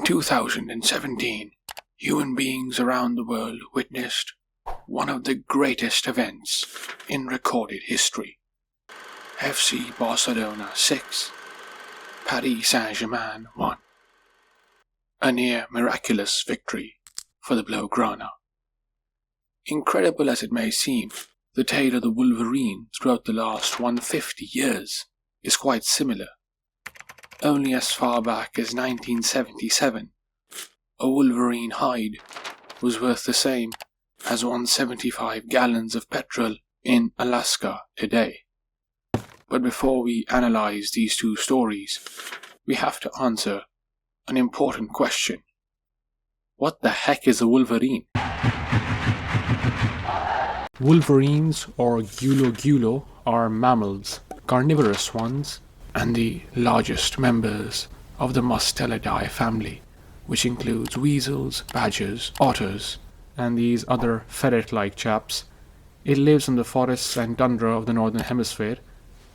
In 2017, human beings around the world witnessed one of the greatest events in recorded history. FC Barcelona 6, Paris Saint-Germain 1. A near miraculous victory for the Blaugrana. Incredible as it may seem, the tale of the Wolverines throughout the last 150 years is quite similar. Only as far back as 1977, a Wolverine hide was worth the same as 175 gallons of petrol in Alaska today. But before we analyze these two stories, we have to answer an important question. What the heck is a Wolverine? Wolverines, or gulo are mammals, carnivorous ones, and the largest members of the Mustelidae family, which includes weasels, badgers, otters, and these other ferret-like chaps. It lives in the forests and tundra of the northern hemisphere,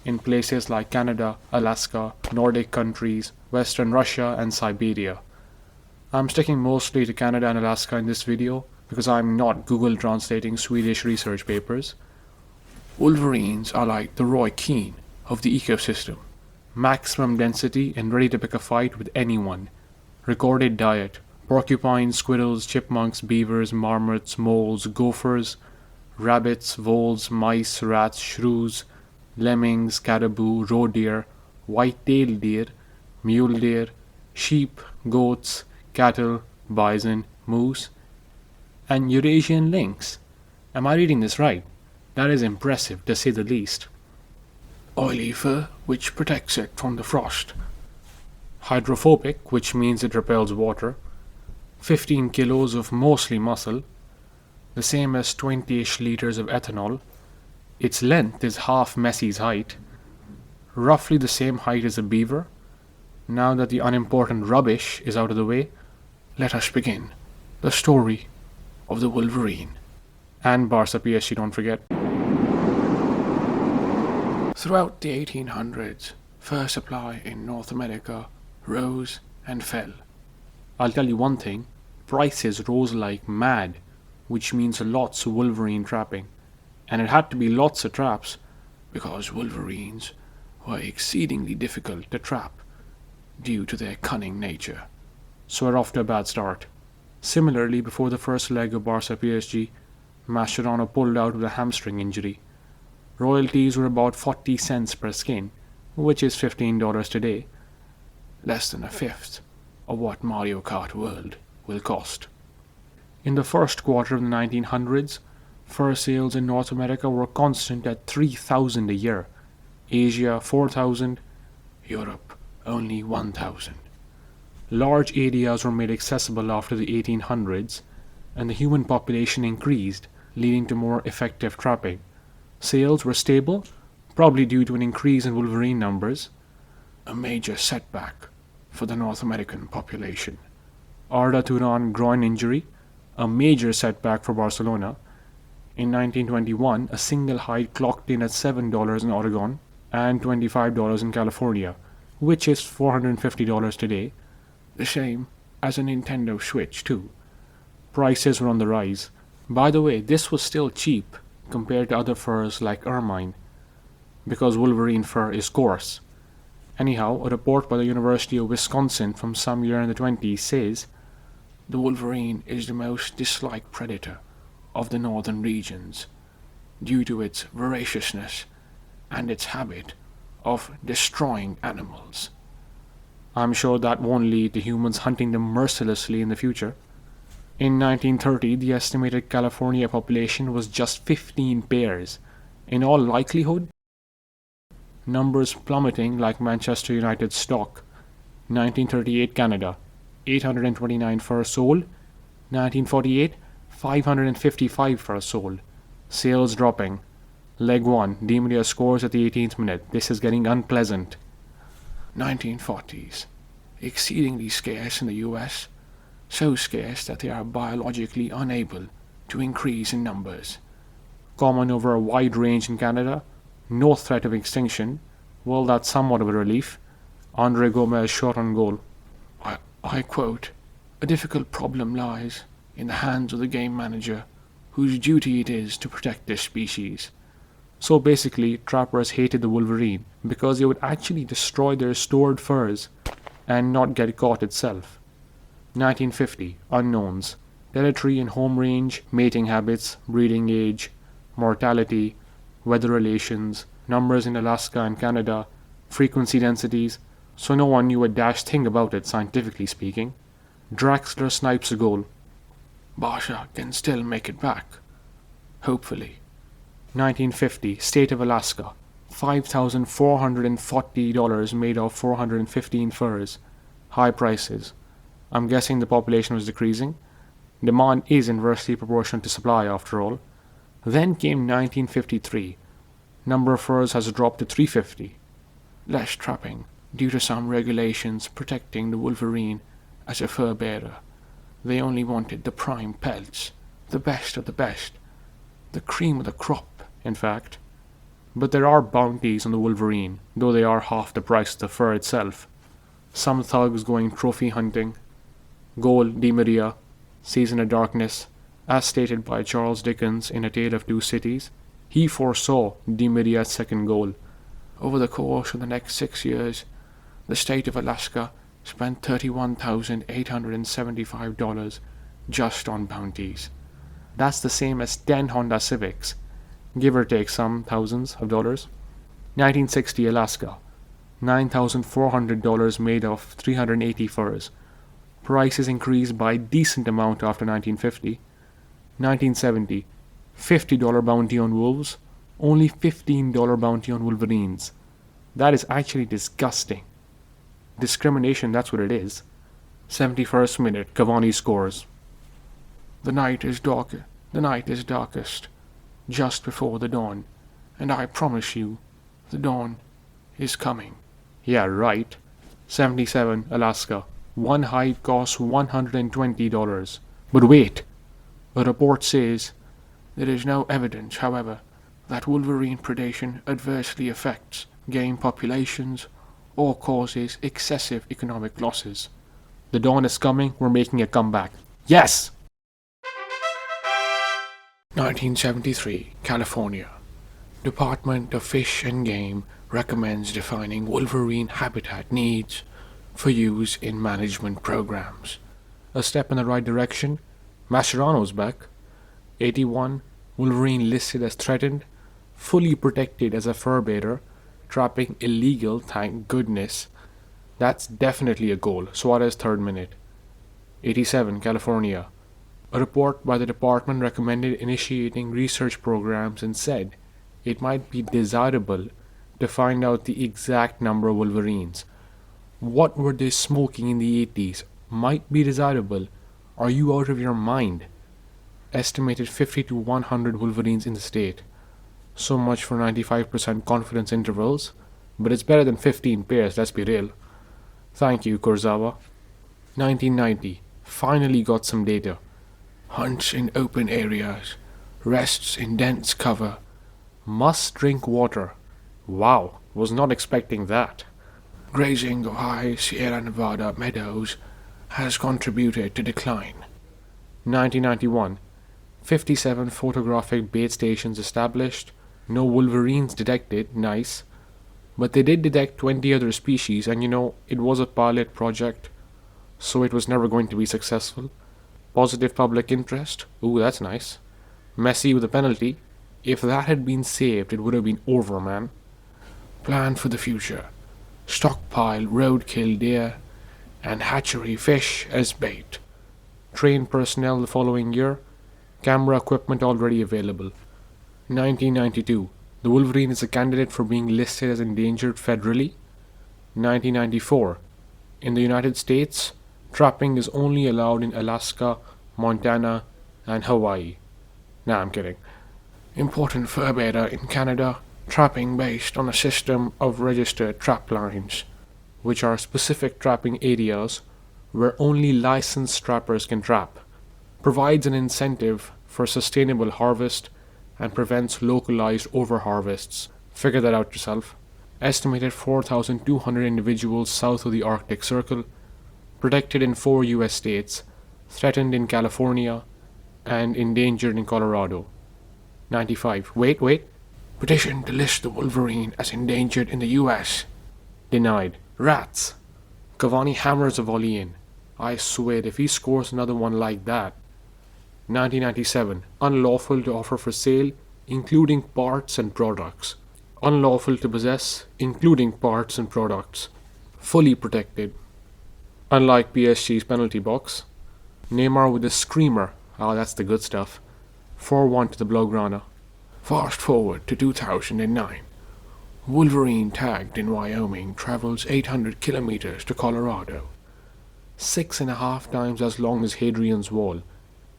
in places like Canada, Alaska, Nordic countries, western Russia, and Siberia. I'm sticking mostly to Canada and Alaska in this video because I'm not Google translating Swedish research papers. Wolverines are like the Roy Keane of the ecosystem. Maximum density and ready to pick a fight with anyone. Recorded diet: porcupines, squirrels, chipmunks, beavers, marmots, moles, gophers, rabbits, voles, mice, rats, shrews, lemmings, caribou, roe deer, white-tailed deer, mule deer, sheep, goats, cattle, bison, moose, and Eurasian lynx. Am I reading this right? That is impressive, to say the least. Oily fur, which protects it from the frost. Hydrophobic, which means it repels water. 15 kilos of mostly muscle, the same as 20-ish liters of ethanol. Its length is half Messi's height, roughly the same height as a beaver. Now that the unimportant rubbish is out of the way, let us begin the story of the Wolverine. And Barca PSG, don't forget. Throughout the 1800s, fur supply in North America rose and fell. I'll tell you one thing, prices rose like mad, which means lots of Wolverine trapping. And it had to be lots of traps, because Wolverines were exceedingly difficult to trap due to their cunning nature. So we're off to a bad start. Similarly, before the first leg of Barca PSG, Mascherano pulled out with a hamstring injury. Royalties were about 40 cents per skin, which is $15 today, less than a fifth of what Mario Kart World will cost. In the first quarter of the 1900s, fur sales in North America were constant at 3,000 a year, Asia 4,000, Europe only 1,000. Large areas were made accessible after the 1800s, and the human population increased, leading to more effective trapping. Sales were stable, probably due to an increase in Wolverine numbers, a major setback for the North American population. Arda Turan groin injury, a major setback for Barcelona. In 1921, a single hide clocked in at $7 in Oregon and $25 in California, which is $450 today, the same as a Nintendo Switch too. Prices were on the rise. By the way, this was still cheap compared to other furs like ermine, because Wolverine fur is coarse. Anyhow, a report by the University of Wisconsin from some year in the 20s says, the Wolverine is the most disliked predator of the northern regions due to its voraciousness and its habit of destroying animals. I'm sure that won't lead to humans hunting them mercilessly in the future. In 1930, the estimated California population was just 15 pairs. In all likelihood, numbers plummeting like Manchester United stock. 1938 Canada, 829 fur sold. 1948, 555 fur sold. Sales dropping. Leg 1, Di Maria scores at the 18th minute. This is getting unpleasant. 1940s, exceedingly scarce in the US, so scarce that they are biologically unable to increase in numbers. Common over a wide range in Canada, no threat of extinction. Well, that's somewhat of a relief. Andre Gomez shot on goal. I quote, A difficult problem lies in the hands of the game manager, whose duty it is to protect this species. So basically, trappers hated the wolverine because it would actually destroy their stored furs and not get caught itself. 1950, unknowns. Territory and home range, mating habits, breeding age, mortality, weather relations, numbers in Alaska and Canada, frequency densities, so no one knew a dash thing about it scientifically speaking. Draxler snipes a goal. Barsha can still make it back. Hopefully. 1950, State of Alaska. $5,440 made of 415 furs. High prices. I'm guessing the population was decreasing. Demand is inversely proportional to supply after all. Then came 1953. Number of furs has dropped to 350. Less trapping, due to some regulations protecting the wolverine as a fur bearer. They only wanted the prime pelts, the best of the best, the cream of the crop, in fact. But there are bounties on the wolverine, though they are half the price of the fur itself. Some thugs going trophy hunting. Goal Di Maria, Season of Darkness, as stated by Charles Dickens in A Tale of Two Cities. He foresaw Di Maria's second goal. Over the course of the next 6 years, the state of Alaska spent $31,875 just on bounties. That's the same as 10 Honda Civics, give or take some thousands of dollars. 1960 Alaska, $9,400 made of 380 furs. Prices increased by a decent amount after 1950. 1970, $50 bounty on wolves, only $15 bounty on wolverines. That is actually disgusting. Discrimination, that's what it is. 71st minute, Cavani scores. The night is darkest, just before the dawn, and I promise you, the dawn is coming. Yeah, right. 77, Alaska. One hide costs $120. But wait, a report says there is no evidence, however, that wolverine predation adversely affects game populations or causes excessive economic losses. The dawn is coming, we're making a comeback. Yes! 1973, California. Department of Fish and Game recommends defining wolverine habitat needs for use in management programs. A step in the right direction. Mascherano's back. 81, wolverine listed as threatened, fully protected as a fur bearer, trapping illegal, thank goodness. That's definitely a goal. Suarez, 3rd minute. 87, California. A report by the department recommended initiating research programs and said it might be desirable to find out the exact number of wolverines. What were they smoking in the 80s? Might be desirable. Are you out of your mind? Estimated 50 to 100 wolverines in the state. So much for 95% confidence intervals, but it's better than 15 pairs, let's be real. Thank you, Kurzawa. 1990. Finally got some data. Hunts in open areas. Rests in dense cover. Must drink water. Wow, was not expecting that. Grazing of high Sierra Nevada meadows has contributed to decline. 1991. 57 photographic bait stations established. No wolverines detected, nice. But they did detect 20 other species, and it was a pilot project, so it was never going to be successful. Positive public interest, ooh, that's nice. Messy with a penalty. If that had been saved, it would have been over, man. Plan for the future. Stockpile roadkill deer and hatchery fish as bait. Train personnel the following year. Camera equipment already available. 1992. The wolverine is a candidate for being listed as endangered federally. 1994. In the United States, trapping is only allowed in Alaska, Montana, and Hawaii. Nah, I'm kidding. Important fur bearer in Canada, trapping based on a system of registered trap lines, which are specific trapping areas where only licensed trappers can trap, provides an incentive for sustainable harvest, and prevents localized overharvests. Figure that out yourself. Estimated 4,200 individuals south of the Arctic Circle, protected in 4 US states, threatened in California, and endangered in Colorado. 95. Wait. Petition to list the wolverine as endangered in the US. Denied. Rats. Cavani hammers a volley in. I swear if he scores another one like that. 1997. Unlawful to offer for sale, including parts and products. Unlawful to possess, including parts and products. Fully protected. Unlike PSG's penalty box. Neymar with a screamer. Oh, that's the good stuff. 4-1 to the Blaugrana. Fast forward to 2009. Wolverine tagged in Wyoming travels 800 kilometers to Colorado. 6.5 times as long as Hadrian's Wall.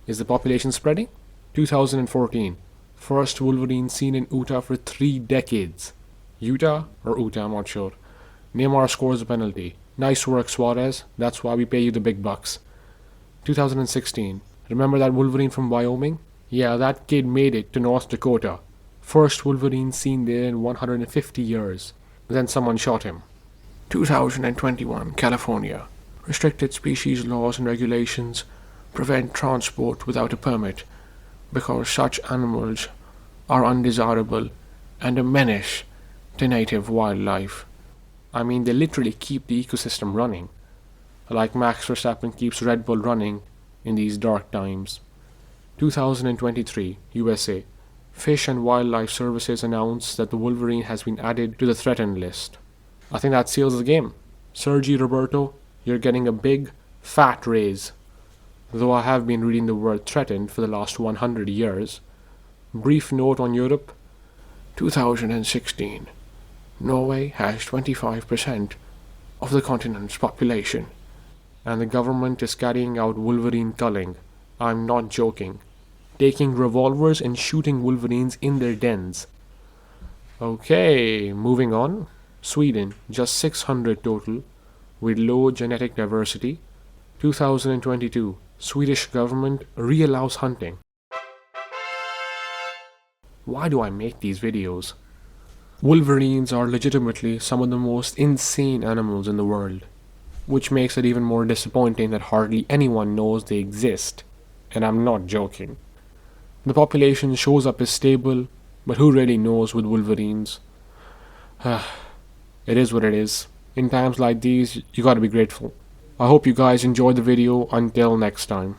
Is the population spreading? 2014. First Wolverine seen in Utah for 3 decades. Utah or Utah, I'm not sure. Neymar scores a penalty. Nice work, Suarez. That's why we pay you the big bucks. 2016. Remember that Wolverine from Wyoming? Yeah, that kid made it to North Dakota. First Wolverine seen there in 150 years. Then someone shot him. 2021, California. Restricted species laws and regulations prevent transport without a permit because such animals are undesirable and a menace to native wildlife. I mean, they literally keep the ecosystem running, like Max Verstappen keeps Red Bull running in these dark times. 2023, USA. Fish and Wildlife Services announced that the Wolverine has been added to the threatened list. I think that seals the game. Sergi Roberto, you're getting a big, fat raise. Though I have been reading the word threatened for the last 100 years. Brief note on Europe. 2016. Norway has 25% of the continent's population, and the government is carrying out Wolverine culling. I'm not joking. Taking revolvers and shooting wolverines in their dens. Okay, moving on. Sweden, just 600 total, with low genetic diversity. 2022, Swedish government reallows hunting. Why do I make these videos? Wolverines are legitimately some of the most insane animals in the world, which makes it even more disappointing that hardly anyone knows they exist, and I'm not joking. The population shows up as stable, but who really knows with wolverines? It is what it is. In times like these, you gotta be grateful. I hope you guys enjoyed the video. Until next time.